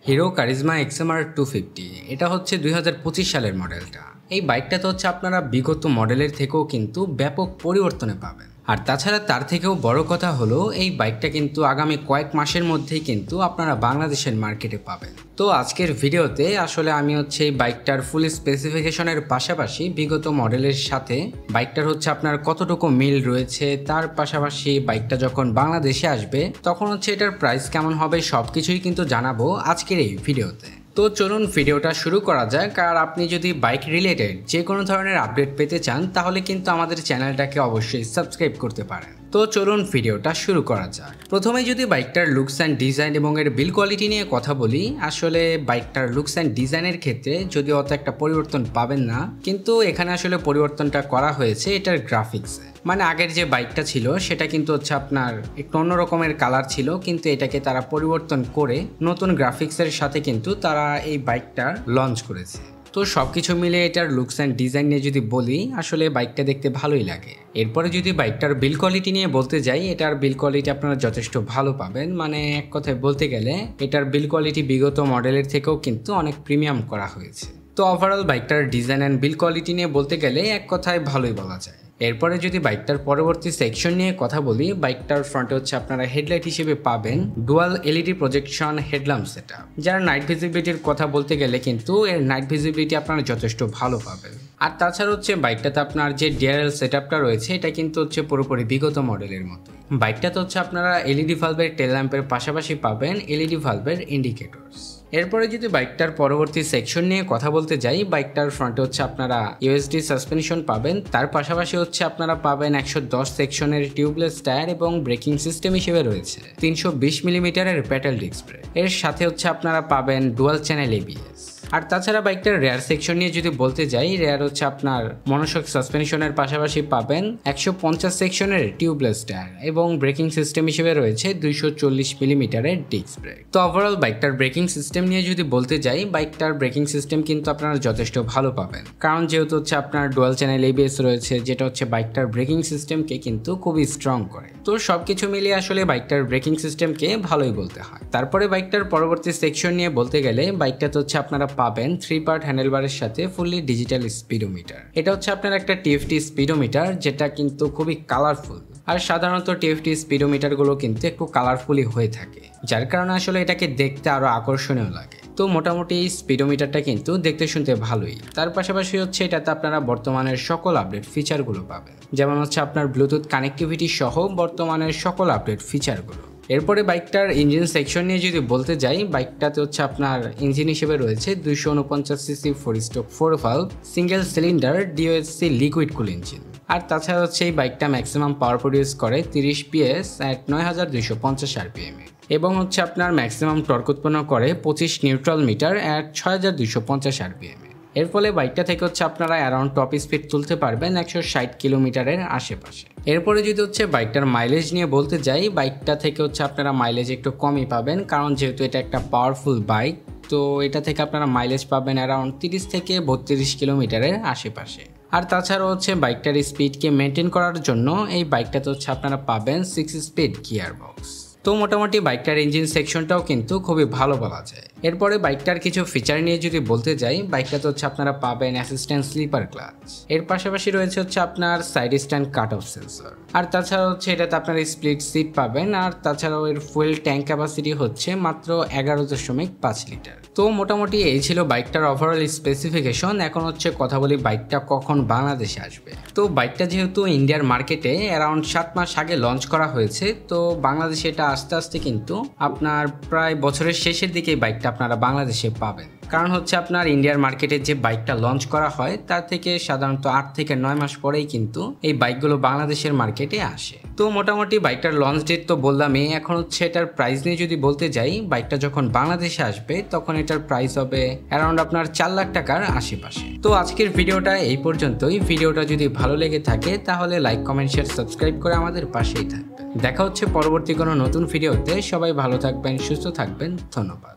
Hero charisma XMR 250 এটা হচ্ছে 2025 সালের মডেলটা। এই বাইকটাতে হচ্ছে আপনারা বিগত মডেলের থেকেও কিন্তু ব্যাপক পরিবর্তনে পাবেন। আর তাছাড়া তার থেকেও বড় কথা হলো এই বাইকটা কিন্তু আগামী কয়েক মাসের মধ্যেই কিন্তু আপনারা বাংলাদেশের মার্কেটে পাবেন। তো আজকের ভিডিওতে আসলে আমি হচ্ছে এই বাইকটার ফুল স্পেসিফিকেশনের পাশাপাশি বিগত মডেলের সাথে বাইকটার হচ্ছে আপনার কতটুকু মিল রয়েছে, তার পাশাপাশি বাইকটা যখন বাংলাদেশে আসবে তখন হচ্ছে এটার প্রাইস কেমন হবে সবকিছুই কিন্তু জানাবো আজকের এই ভিডিওতে। তো চলুন ভিডিওটা শুরু করা যাক। আর আপনি যদি বাইক রিলেটেড যে কোনো ধরনের আপডেট পেতে চান তাহলে কিন্তু আমাদের চ্যানেলটাকে অবশ্যই সাবস্ক্রাইব করতে পারেন। তো চলুন ভিডিওটা শুরু করা যাক। প্রথমে যদি বাইকটার লুকস অ্যান্ড ডিজাইন এবং এর বিল কোয়ালিটি নিয়ে কথা বলি, আসলে বাইকটার লুকস অ্যান্ড ডিজাইনের ক্ষেত্রে যদিও অত একটা পরিবর্তন পাবেন না, কিন্তু এখানে আসলে পরিবর্তনটা করা হয়েছে এটার গ্রাফিক্সে। মানে আগের যে বাইকটা ছিল সেটা কিন্তু হচ্ছে আপনার একটু অন্য রকমের কালার ছিল, কিন্তু এটাকে তারা পরিবর্তন করে নতুন গ্রাফিক্সের সাথে কিন্তু তারা এই বাইকটা লঞ্চ করেছে। তো সবকিছু মিলে এটার লুকস অ্যান্ড ডিজাইন নিয়ে যদি বলি, আসলে বাইকটা দেখতে ভালোই লাগে। এরপরে যদি বাইকটার বিল কোয়ালিটি নিয়ে বলতে যাই, এটার বিল কোয়ালিটি আপনারা যথেষ্ট ভালো পাবেন। মানে এক কথায় বলতে গেলে এটার বিল কোয়ালিটি বিগত মডেলের থেকেও কিন্তু অনেক প্রিমিয়াম করা হয়েছে। তো ওভারঅল বাইকটার ডিজাইন অ্যান্ড বিল কোয়ালিটি নিয়ে বলতে গেলে এক কথায় ভালোই বলা যায়। এরপরে যদি বাইকটার পরবর্তী সেকশন নিয়ে কথা বলি, বাইকটার ফ্রন্টে হচ্ছে আপনারা হেডলাইট হিসেবে পাবেন dual LED projection headlamp setup, যার নাইট ভিজিবিলিটির কথা বলতে গেলে কিন্তু এর নাইট ভিজিবিলিটি আপনারা যথেষ্ট ভালো পাবেন। আর তাছাড়া হচ্ছে বাইকটাতে আপনার যে ডিআরএল সেটআপটা রয়েছে এটা কিন্তু হচ্ছে পুরোপুরি বিগত মডেলের মতো। বাইকটাতে হচ্ছে আপনারা এলইডি ভালভের টেল ল্যাম্পের পাশাপাশি পাবেন এলইডি ভালভের ইন্ডিকেটরস। এরপরে যদি বাইকটার পরবর্তী সেকশন নিয়ে কথা বলতে যাই, বাইকটার ফ্রন্টে হচ্ছে আপনারা ইউএসডি সাসপেনশন পাবেন, তার পাশাপাশি হচ্ছে আপনারা পাবেন 110 সেকশনের টিউবলেস টায়ার এবং ব্রেকিং সিস্টেম হিসেবে রয়েছে 320 মিলিমিটারের প্যাডেল ডিস্ক ব্রেক। এর সাথে হচ্ছে আপনারা পাবেন ডুয়াল চ্যানেল এবিএস। আর তাছাড়া বাইকটার রেয়ার সেকশন নিয়ে যদি বলতে যাই, রেয়ার হচ্ছে আপনার মনোশক সাসপেনশনের পাশাপাশি পাবেন 150 সেকশনের টিউবলেস টায়ার এবং ব্রেকিং সিস্টেম হিসেবে রয়েছে 240 মিলিমিটারের ডিস্ক ব্রেক। তো ওভারঅল বাইকটার ব্রেকিং সিস্টেম নিয়ে যদি বলতে যাই, বাইকটার ব্রেকিং সিস্টেম কিন্তু আপনারা যথেষ্ট ভালো পাবেন, কারণ যেহেতু হচ্ছে আপনার ডুয়াল চ্যানেল এবিএস রয়েছে, যেটা হচ্ছে বাইকটার ব্রেকিং সিস্টেমকে কিন্তু খুবই স্ট্রং করে। তো সবকিছু মিলিয়ে আসলে বাইকটার ব্রেকিং সিস্টেমকে ভালোই বলতে হয়। তারপরে বাইকটার পরবর্তী সেকশন নিয়ে বলতে গেলে, বাইকটাতে হচ্ছে আপনারা পাবেন 3 পার্ট হ্যান্ডেলবারের সাথে ফুললি ডিজিটাল স্পিডোমিটার। এটা হচ্ছে আপনার একটা টিএফটি স্পিডোমিটার, যেটা কিন্তু খুবই কালারফুল। আর সাধারণত টিএফটি স্পিডোমিটারগুলো কিন্তু একটু কালারফুলি হয়ে থাকে, যার কারণে আসলে এটাকে দেখতে আরো আকর্ষণীয় লাগে। তো মোটামুটি এই স্পিডোমিটারটা কিন্তু দেখতে শুনতে ভালোই। তার পাশাপাশি হচ্ছে এটাতে আপনারা বর্তমানের সকল আপডেট ফিচারগুলো পাবেন, যেমন হচ্ছে আপনার ব্লুটুথ কানেক্টিভিটি সহ বর্তমানের সকল আপডেট ফিচারগুলো। এরপরে বাইকটার ইঞ্জিন সেকশন নিয়ে যদি বলতে যাই, বাইকটাতে হচ্ছে আপনার ইঞ্জিন হিসেবে রয়েছে 249 CC 4 stroke 4 valve single cylinder DOSC liquid cool engine. আর তাছাড়া হচ্ছে এই বাইকটা ম্যাক্সিমাম পাওয়ার প্রডিউস করে 30 PS at 9250 RPM এবং হচ্ছে আপনার ম্যাক্সিমাম টর্ক উৎপন্ন করে 25 নিউট্রাল মিটার at 6250 RPM। এর ফলে বাইকটা থেকে হচ্ছে আপনারা অ্যারাউন্ড টপ স্পিড তুলতে পারবেন 160 কিলোমিটারের আশেপাশে। এরপরে যদি হচ্ছে বাইকটার মাইলেজ নিয়ে বলতে যাই, বাইকটা থেকে হচ্ছে আপনারা মাইলেজ একটু কমই পাবেন, কারণ যেহেতু এটা একটা পাওয়ারফুল বাইক, তো এটা থেকে আপনারা মাইলেজ পাবেন অ্যারাউন্ড 30 থেকে 32 কিলোমিটারের আশেপাশে। আর তাছাড়া হচ্ছে বাইকটার স্পিডকে মেনটেন করার জন্য এই বাইকটাতে হচ্ছে আপনারা পাবেন 6 স্পিড গিয়ার বক্স। তো মোটামুটি বাইকটার ইঞ্জিন সেকশনটাও কিন্তু খুবই ভালো বলা যায়। এরপরে বাইকটার কিছু ফিচার নিয়ে যদি বলতে যাই, বাইকটাতে হচ্ছে আপনারা পাবেন অ্যাসিস্ট্যান্ট স্লিপার ক্লাচ, এর পাশাপাশি রয়েছে হচ্ছে আপনার side stand cut off sensor. আর তাছাড়া হচ্ছে এটাতে আপনার স্প্লিট সিট পাবেন। আর তাছাড়াও এর ফুয়েল ট্যাঙ্ক ক্যাপাসিটি হচ্ছে মাত্র 11.5 লিটার। তো মোটামুটি এই ছিল বাইকটার ওভারঅল স্পেসিফিকেশন। এখন হচ্ছে কথা বলি বাইকটা কখন বাংলাদেশে আসবে। তো বাইকটা যেহেতু ইন্ডিয়ার মার্কেটে অ্যারাউন্ড 7 মাস আগে লঞ্চ করা হয়েছে, তো বাংলাদেশে এটা আস্তে আস্তে কিন্তু আপনার প্রায় বছরের শেষের দিকে বাইকটা আপনারা বাংলাদেশে পাবেন। কারণ হচ্ছে আপনার ইন্ডিয়ার মার্কেটে যে বাইকটা লঞ্চ করা হয় তার থেকে সাধারণত 8 থেকে 9 মাস পরেই কিন্তু এই বাইকগুলো বাংলাদেশের মার্কেটে আসে। তো মোটামুটি বাইকটার লঞ্চ ডেট তো বললামই। এখন হচ্ছে এটার প্রাইস নিয়ে যদি বলতে যাই, বাইকটা যখন বাংলাদেশে আসবে তখন এটার প্রাইস হবে অ্যারাউন্ড আপনার 4 লাখ টাকার আশেপাশে। তো আজকের ভিডিওটা এই পর্যন্তই। ভিডিওটা যদি ভালো লেগে থাকে তাহলে লাইক, কমেন্ট, শেয়ার, সাবস্ক্রাইব করে আমাদের পাশেই থাকবেন। দেখা হচ্ছে পরবর্তী কোনো নতুন ভিডিওতে। সবাই ভালো থাকবেন, সুস্থ থাকবেন, ধন্যবাদ।